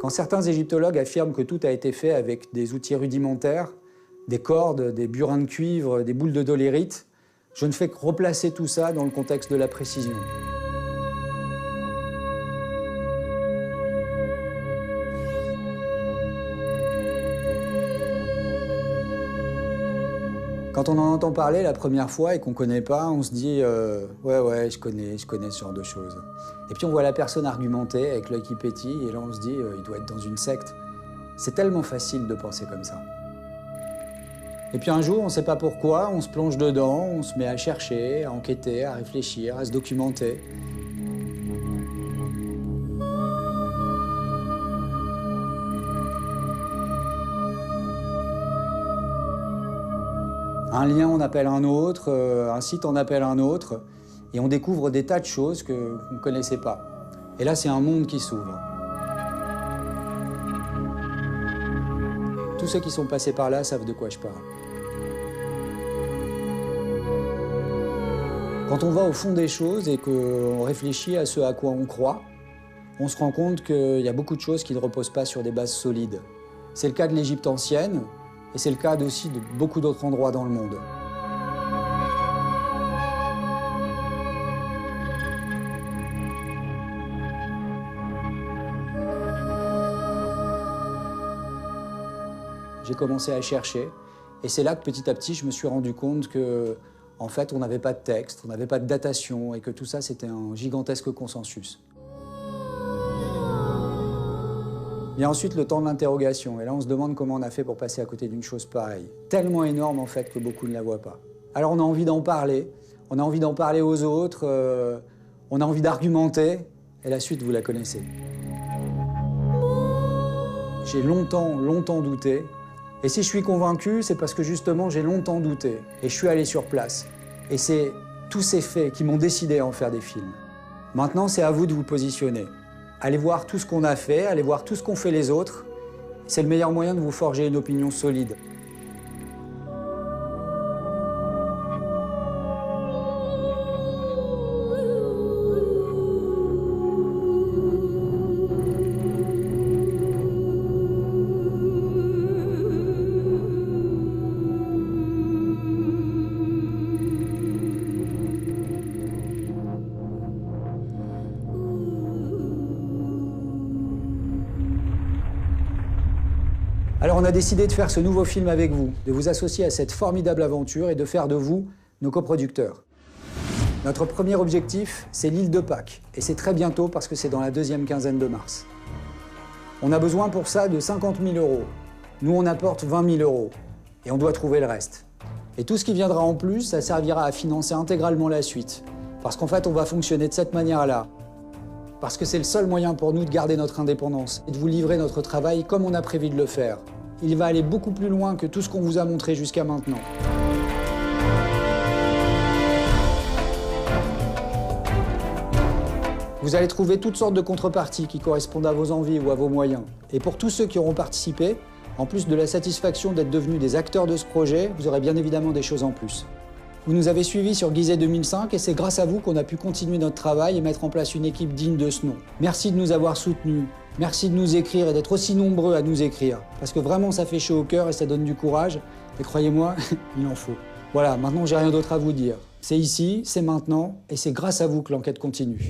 Quand certains égyptologues affirment que tout a été fait avec des outils rudimentaires, des cordes, des burins de cuivre, des boules de dolérite, je ne fais que replacer tout ça dans le contexte de la précision. Quand on en entend parler la première fois et qu'on ne connaît pas, on se dit ouais, je connais ce genre de choses. Et puis on voit la personne argumenter avec l'œil qui pétille et là on se dit il doit être dans une secte. C'est tellement facile de penser comme ça. Et puis un jour, on ne sait pas pourquoi, on se plonge dedans, on se met à chercher, à enquêter, à réfléchir, à se documenter. Un lien en appelle un autre, un site en appelle un autre, et on découvre des tas de choses qu'on ne connaissait pas. Et là, c'est un monde qui s'ouvre. Tous ceux qui sont passés par là savent de quoi je parle. Quand on va au fond des choses et qu'on réfléchit à ce à quoi on croit, on se rend compte qu'il y a beaucoup de choses qui ne reposent pas sur des bases solides. C'est le cas de l'Égypte ancienne, et c'est le cas aussi de beaucoup d'autres endroits dans le monde. J'ai commencé à chercher, et c'est là que petit à petit, je me suis rendu compte que, en fait, on n'avait pas de texte, on n'avait pas de datation, et que tout ça, c'était un gigantesque consensus. Vient ensuite le temps de l'interrogation, et là on se demande comment on a fait pour passer à côté d'une chose pareille. Tellement énorme en fait que beaucoup ne la voient pas. Alors on a envie d'en parler, on a envie d'en parler aux autres, on a envie d'argumenter, et la suite vous la connaissez. J'ai longtemps douté, et si je suis convaincu, c'est parce que justement j'ai longtemps douté, et je suis allé sur place. Et c'est tous ces faits qui m'ont décidé à en faire des films. Maintenant c'est à vous de vous positionner. Allez voir tout ce qu'on a fait, allez voir tout ce qu'ont fait les autres. C'est le meilleur moyen de vous forger une opinion solide. Alors on a décidé de faire ce nouveau film avec vous, de vous associer à cette formidable aventure et de faire de vous nos coproducteurs. Notre premier objectif, c'est l'île de Pâques, et c'est très bientôt parce que c'est dans la deuxième quinzaine de mars. On a besoin pour ça de 50 000 €. Nous, on apporte 20 000 €, et on doit trouver le reste. Et tout ce qui viendra en plus, ça servira à financer intégralement la suite, parce qu'en fait, on va fonctionner de cette manière-là. Parce que c'est le seul moyen pour nous de garder notre indépendance et de vous livrer notre travail comme on a prévu de le faire. Il va aller beaucoup plus loin que tout ce qu'on vous a montré jusqu'à maintenant. Vous allez trouver toutes sortes de contreparties qui correspondent à vos envies ou à vos moyens. Et pour tous ceux qui auront participé, en plus de la satisfaction d'être devenus des acteurs de ce projet, vous aurez bien évidemment des choses en plus. Vous nous avez suivis sur Gizeh 2005 et c'est grâce à vous qu'on a pu continuer notre travail et mettre en place une équipe digne de ce nom. Merci de nous avoir soutenus, merci de nous écrire et d'être aussi nombreux à nous écrire. Parce que vraiment ça fait chaud au cœur et ça donne du courage. Et croyez-moi, il en faut. Voilà, maintenant j'ai rien d'autre à vous dire. C'est ici, c'est maintenant et c'est grâce à vous que l'enquête continue.